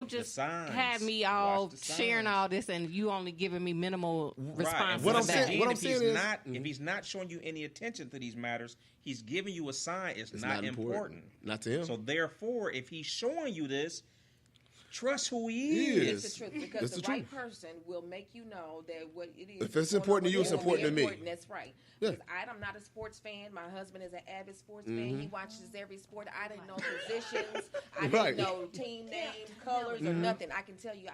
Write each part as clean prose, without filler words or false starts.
just have me all sharing all this and you only giving me minimal response. What I'm saying is, if he's not showing you any attention to these matters, he's giving you a sign it's not important. Not to him. So therefore, if he's showing you this, trust who he is. It's the truth, because the right person will make you know that what it is. If it's important to you, it's important to me. That's right. Yeah. I'm not a sports fan. My husband is an avid sports fan. He watches every sport. I didn't know positions. I didn't know team names, colors, or nothing. I can tell you,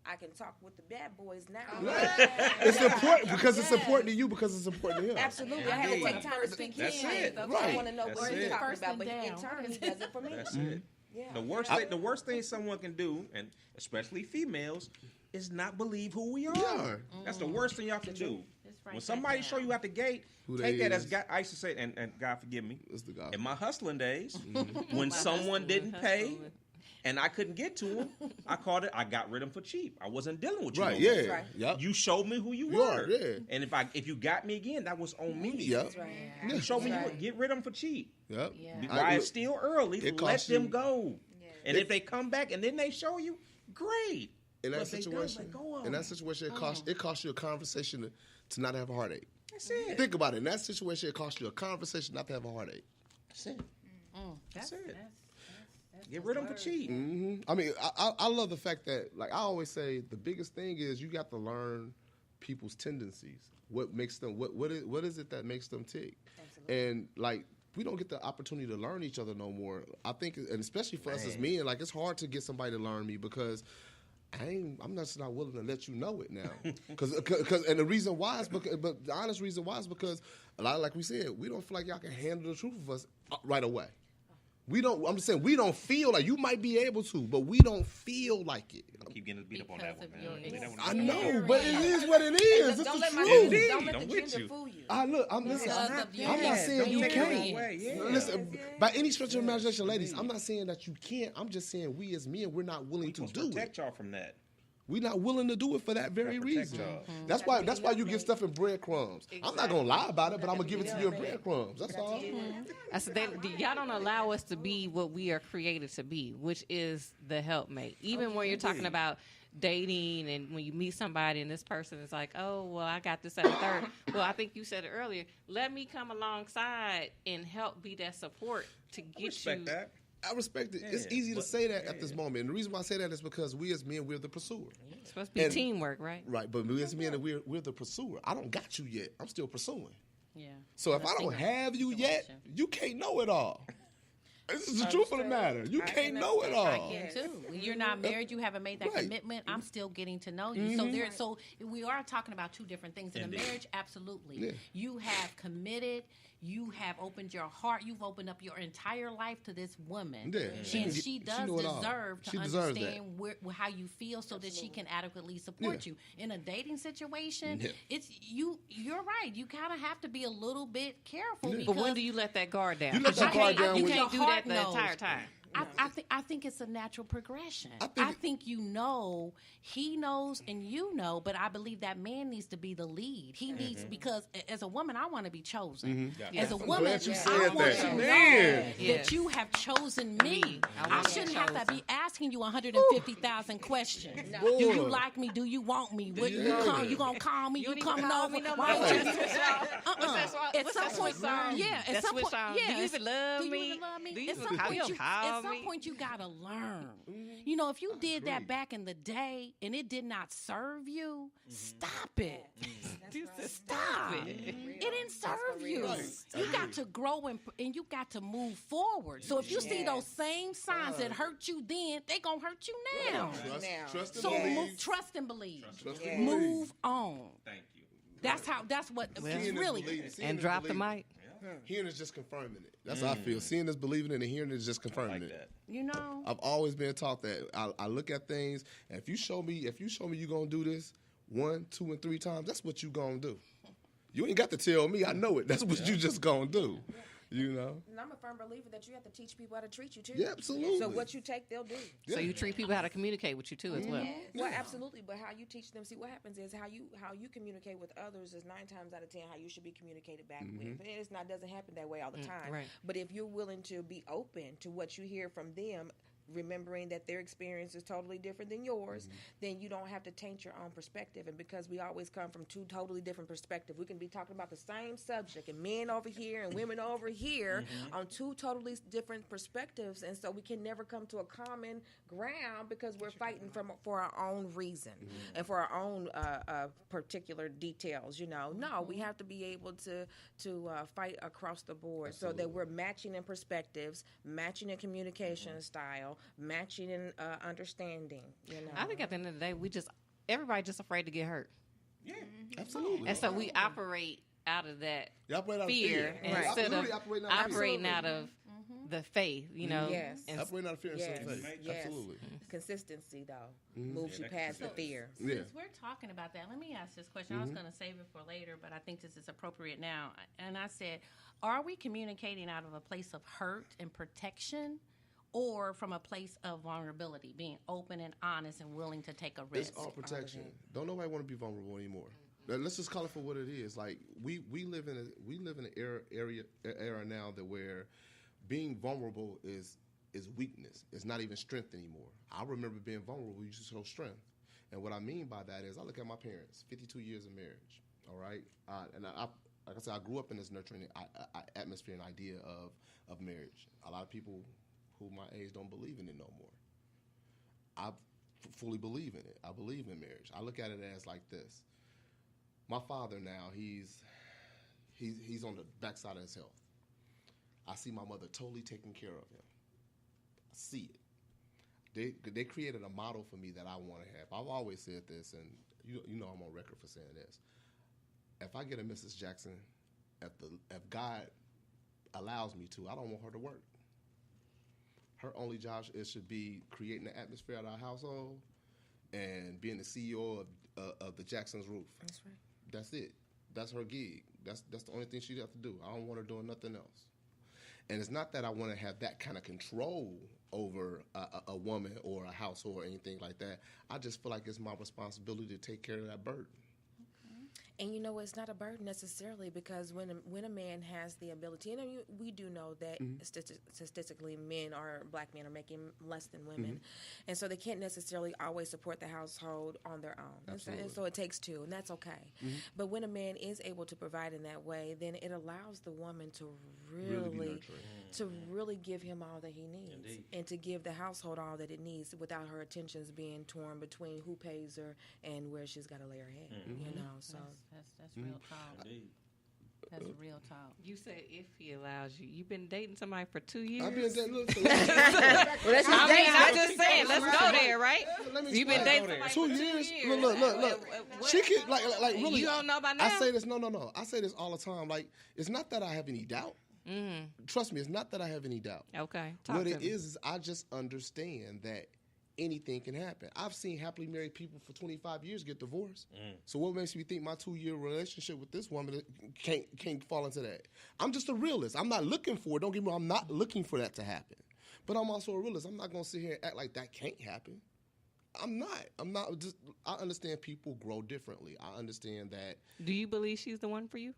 I can talk with the bad boys now. Right. It's important because it's important to you because it's important to him. Absolutely. I had to take time to speak to him. Right. I want to know what he's talking about, but in turn, he does it for me. That's it. Yeah. The worst thing someone can do, and especially females, is not believe who we are. That's the worst thing y'all can do. When somebody show you out the gate, take that as God, I used to say, and God forgive me, in my hustling days, when someone didn't pay and I couldn't get to them, I got rid of them for cheap. I wasn't dealing with you. Right, no more. Right. Yep. You showed me who you were. And if you got me again, that was on me. Yep. You showed me you would get rid of them for cheap. Yep. While it's still early, let them go. And if they come back and then they show you, great. In that situation, it costs you a conversation to not have a heartache. That's it. Think about it. In that situation, it costs you a conversation not to have a heartache. That's it. That's it. Get rid of them for cheap. I mean, I love the fact that, like I always say, the biggest thing is you got to learn people's tendencies. What makes them? What is it that makes them tick? Absolutely. And like, we don't get the opportunity to learn each other no more. I think, and especially for us as men, like it's hard to get somebody to learn me because I'm just not willing to let you know it now. And the reason why is because, but the honest reason why is because a lot, like we said, we don't feel like y'all can handle the truth of us right away. We don't. I'm just saying we don't feel like you might be able to, but we don't feel like it. I keep getting beat up on that one, man. I know, but it is what it is. It's the truth. Don't let the gender fool you. I'm not saying you can't. Listen, by any stretch of imagination, ladies, I'm not saying that you can't. I'm just saying we as men, we're not willing to do it. Protect y'all from that. We're not willing to do it for that very reason. That's why you get stuff in breadcrumbs. Exactly. I'm not gonna lie about it, but I'm gonna give it to you in breadcrumbs. That's all. Y'all don't allow us to be what we are created to be, which is the helpmate. Even when you're talking about dating and when you meet somebody and this person is like, oh, well, I got this at a third. Well, I think you said it earlier. Let me come alongside and help be that support to get you. That. I respect it. It's easy to say that at this moment. And the reason why I say that is because we as men, we're the pursuer. It's supposed to be teamwork, right? Right, but we as men, we're the pursuer. I don't got you yet. I'm still pursuing. Yeah. So if I don't have you yet, you can't know it all. This is the truth of the matter. You can't know it all. I can too. You're not married. You haven't made that commitment. I'm still getting to know you. So we are talking about two different things. In a marriage, absolutely. Yeah. You have committed. You have opened your heart. You've opened up your entire life to this woman. Yeah. And she does deserve to understand how you feel so that she can adequately support you. In a dating situation, you're right. You kind of have to be a little bit careful. But when do you let that guard down? You let that guard down. You can't do that the entire time. I think it's a natural progression. I think you know, he knows, and you know, but I believe that man needs to be the lead. He needs, because as a woman, I want to be chosen. As a woman, I want to know that you have chosen me. I shouldn't have to be asking you 150,000 questions. Do you like me? Do you want me? What, you gonna call me? You coming over? At some point, at some point, do you even love me? At some point, you gotta learn. You know, if you did that back in the day and it did not serve you, stop it. Stop it. It didn't serve you. You got to grow and you got to move forward. So if you see those same signs that hurt you then, they gonna hurt you now. Trust and believe. Move on. Thank you. That's what it's really. And drop the mic. Hearing is just confirming it. That's how I feel. Seeing is believing it, and hearing is just confirming it. You know, I've always been taught that. I look at things, and if you show me you're gonna do this 1, 2, and 3 times, that's what you gonna do. You ain't got to tell me. I know it. That's what you just gonna do. You know? And I'm a firm believer that you have to teach people how to treat you, too. Yeah, absolutely. So what you take, they'll do. So you treat people how to communicate with you, too, as well. Well, absolutely. But how you teach them, see, what happens is how you communicate with others is 9 times out of 10 how you should be communicated back with. And doesn't happen that way all the time. Right. But if you're willing to be open to what you hear from them, remembering that their experience is totally different than yours, then you don't have to taint your own perspective. And because we always come from two totally different perspectives, we can be talking about the same subject, and men over here and women over here on two totally different perspectives, and so we can never come to a common ground because we're fighting for our own reason and for our own particular details. No, we have to be able to fight across the board. Absolutely. So that we're matching in perspectives, matching in communication style, matching in understanding. I think at the end of the day, everybody just afraid to get hurt. Yeah, absolutely. And so we operate out of that fear right. instead of operating out of the faith, Yes. Operating out of fear instead of faith. Yes. Absolutely. Consistency, though, moves you past the fear. Since we're talking about that, let me ask this question. I was going to save it for later, but I think this is appropriate now. And I said, are we communicating out of a place of hurt and protection, or from a place of vulnerability, being open and honest and willing to take a risk? It's all protection. Don't nobody want to be vulnerable anymore. Let's just call it for what it is. Like we live in an era now that where being vulnerable is weakness. It's not even strength anymore. I remember being vulnerable. We used to show strength, and what I mean by that is I look at my parents, 52 years of marriage. All right, and like I said, I grew up in this nurturing atmosphere and idea of marriage. A lot of people who my age don't believe in it no more. I fully believe in it. I believe in marriage. I look at it as like this. My father now, he's on the backside of his health. I see my mother totally taking care of him. I see it. They created a model for me that I want to have. I've always said this, and you know I'm on record for saying this. If I get a Mrs. Jackson, if God allows me to, I don't want her to work. Her only job should be creating the atmosphere at our household and being the CEO of the Jackson's Roof. That's right. That's it. That's her gig. That's the only thing she'd have to do. I don't want her doing nothing else. And it's not that I want to have that kind of control over a woman or a household or anything like that. I just feel like it's my responsibility to take care of that burden. And it's not a burden necessarily, because when a man has the ability, and we do know that statistically black men are making less than women, and so they can't necessarily always support the household on their own. And so it takes two, and that's okay. But when a man is able to provide in that way, then it allows the woman to really give him all that he needs. And to give the household all that it needs without her attentions being torn between who pays her and where she's got to lay her head. So that's real talk. Indeed. That's real talk. You said if he allows you. You've been dating somebody for 2 years. I've been dating. I'm just saying. Let's go there, right? You've been dating somebody 2 years. Look. She can like really. You don't know by now. I say this. No. I say this all the time. Like, it's not that I have any doubt. Trust me, it's not that I have any doubt. Okay. What it is I just understand that anything can happen. I've seen happily married people for 25 years get divorced. So what makes me think my 2-year relationship with this woman can't fall into that? I'm just a realist. I'm not looking for it. Don't get me wrong. I'm not looking for that to happen. But I'm also a realist. I'm not going to sit here and act like that can't happen. I'm not. I understand people grow differently. I understand that. Do you believe she's the one for you?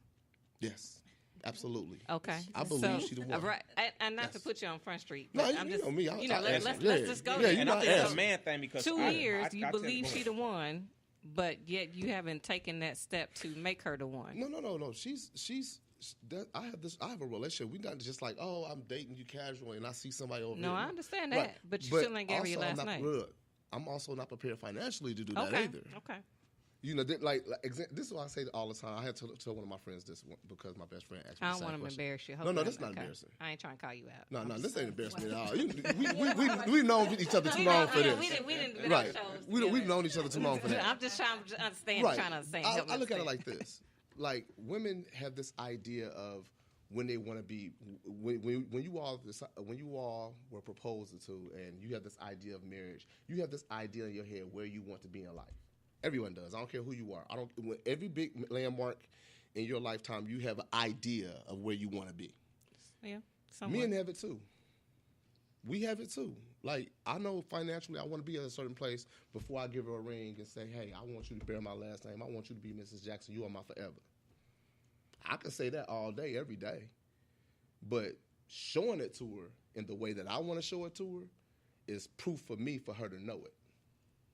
Yes. Absolutely. Okay. I believe she's the one. Right. And not to put you on Front Street. No, I'm you just, know me. Let's just go yeah, there. And I think it's a man thing because 2 years, you believe she she the one, but yet you haven't taken that step to make her the one. No. She's. I have a relationship. We're not just like, oh, I'm dating you casually, and I see somebody over here. No, I understand that, right. but you still ain't gave her your last name. I'm also not prepared financially to do that either. Okay. This is what I say all the time. I had to tell one of my friends this because my best friend asked me. I don't want to embarrass you. No, that's not embarrassing. I ain't trying to call you out. No, this ain't embarrassing at all. We've known each other too long for this. We didn't right. We've known each other too long for that. I'm just trying to understand. Right. Trying to understand. I look at it like this: like women have this idea of when they want to be when you all were proposed to, and you have this idea of marriage. You have this idea in your head where you want to be in life. Everyone does. I don't care who you are. Every big landmark in your lifetime, you have an idea of where you want to be. Yeah. Men have it too. We have it too. Like, I know financially I want to be at a certain place before I give her a ring and say, hey, I want you to bear my last name. I want you to be Mrs. Jackson. You are my forever. I can say that all day, every day. But showing it to her in the way that I want to show it to her is proof for me for her to know it.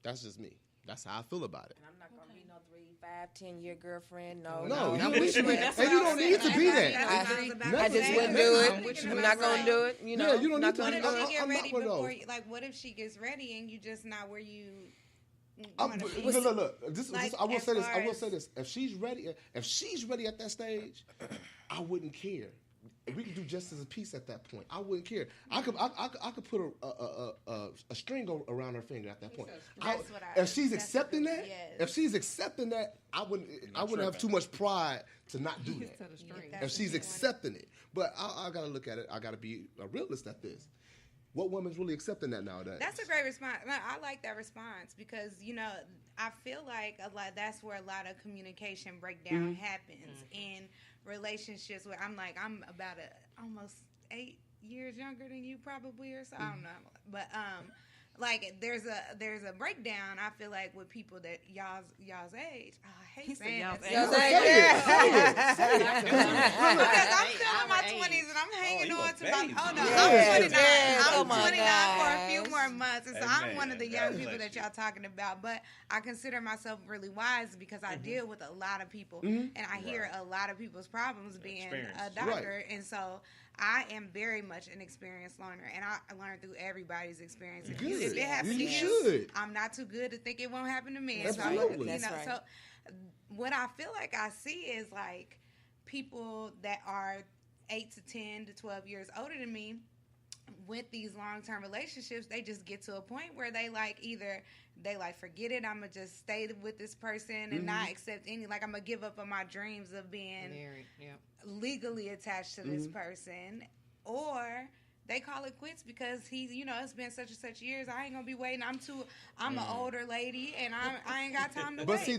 That's just me. That's how I feel about it. And I'm not gonna be no 3, 5, 10-year girlfriend. No, you don't need to be that. I just wouldn't do it. I'm not gonna do it. You know, you don't need to. What if she get I'm ready not before? What if she gets ready and you just not where you? Look. I will say this. If she's ready at that stage, I wouldn't care. We could do justice of peace at that point. I wouldn't care. I could put a string around her finger at that point. If she's accepting that, I wouldn't have too much pride to not do that. If she's accepting it, but I gotta look at it. I gotta be a realist at this. What woman's really accepting that nowadays? That's a great response. I like that response because I feel like that's where a lot of communication breakdown happens in relationships. Where I'm about almost 8 years younger than you probably, or so. I don't know, but there's a breakdown. I feel like with people that y'all's age. Oh, I hate saying y'all's age. Because I'm still in my 20s and I'm hanging on to my. Oh no, I'm 29. I'm 29 for a few more months, and so I'm one of the young people that y'all talking about. But I consider myself really wise because I deal with a lot of people, and I hear a lot of people's problems being a doctor, and so. I am very much an experienced learner, and I learn through everybody's experience. If it happens to you, I'm not too good to think it won't happen to me. Absolutely. So, so what I feel like I see is like people that are 8 to 10 to 12 years older than me with these long-term relationships, they just get to a point where they either forget it, I'm gonna just stay with this person and not accept any, I'm gonna give up on my dreams of being married, legally attached to this person, or they call it quits because it's been such and such years. I ain't gonna be waiting. I'm an older lady and I ain't got time to wait. But see,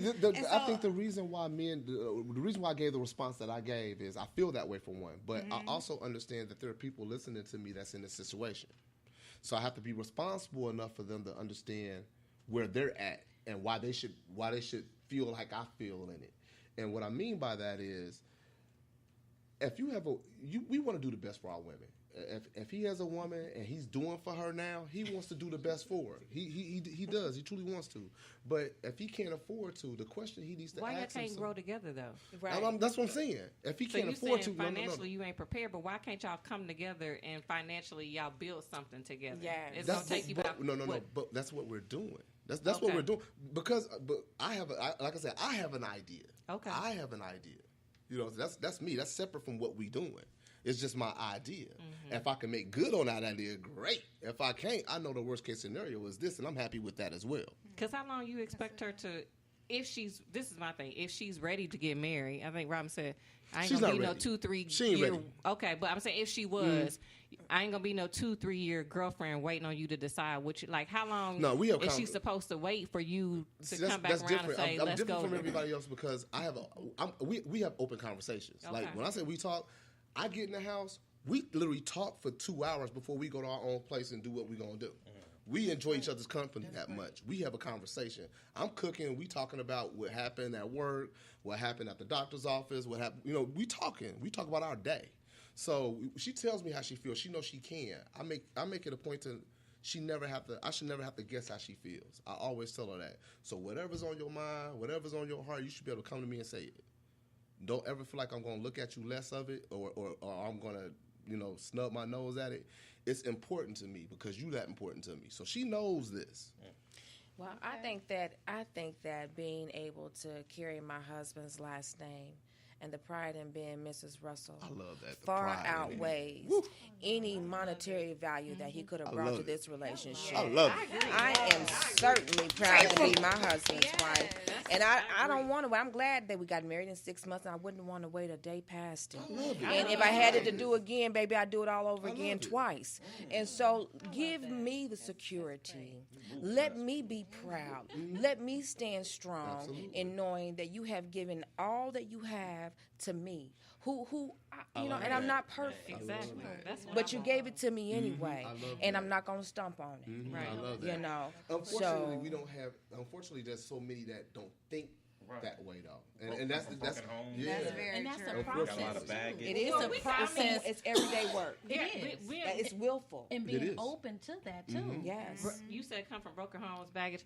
I think the reason why the reason why I gave the response that I gave is I feel that way for one, but I also understand that there are people listening to me that's in this situation, so I have to be responsible enough for them to understand where they're at and why they should feel like I feel in it. And what I mean by that is, if you have we want to do the best for our women. If he has a woman and he's doing for her now, he wants to do the best for her. He does. He truly wants to. But if he can't afford to, the question he needs to ask himself. Why you can't grow together though? Right. That's what I'm saying. If he can't afford to, financially you ain't prepared. But why can't y'all come together and financially y'all build something together? Yeah, it's gonna take you about. No. But that's what we're doing. That's what we're doing. But I have like I said, I have an idea. Okay. I have an idea. That's me. That's separate from what we doing. It's just my idea. If I can make good on that idea, great. If I can't, I know the worst case scenario is this, and I'm happy with that as well. Because how long you expect her to, this is my thing, if she's ready to get married, I think Robin said, I ain't going to be no 2-3 she ain't year. Ready. Okay, but I'm saying if she was, I ain't going to be no 2-3 year girlfriend waiting on you to decide how long is she supposed to wait for you to come back around different. and say, I'm let's different go. from everybody else because we have open conversations. Okay. When I say we talk, I get in the house, we literally talk for 2 hours before we go to our own place and do what we're going to do. We enjoy each other's company that much. We have a conversation. I'm cooking. We talking about what happened at work, what happened at the doctor's office, what happened. We talking. We talk about our day. So she tells me how she feels. She knows she can. I make it a point to I should never have to guess how she feels. I always tell her that. So whatever's on your mind, whatever's on your heart, you should be able to come to me and say it. Don't ever feel like I'm going to look at you less of it or I'm going to, snub my nose at it. It's important to me because you that important to me. So she knows this. Well, I think that being able to carry my husband's last name and the pride in being Mrs. Russell I love that. far outweighs any monetary value that he could have brought to this relationship. I love it. I am certainly proud to be my husband's wife. And I don't want to. I'm glad that we got married in 6 months, and I wouldn't want to wait a day past it. And if I had it to do again, baby, I'd do it all over again twice. And so give me the security. Let me be proud. Let me stand strong in knowing that you have given all that you have to me. And I'm not perfect. Exactly. But you gave it to me anyway, and I'm not going to stomp on it. Right. I love that. You know. Unfortunately, we don't have. Unfortunately, there's so many that don't think that way though, and that's That's very and that's true. a process. Got a lot of baggage. It is a process. It's everyday work. It is. It's willful. And being open to that too. Yes. You said come from broken homes, baggage.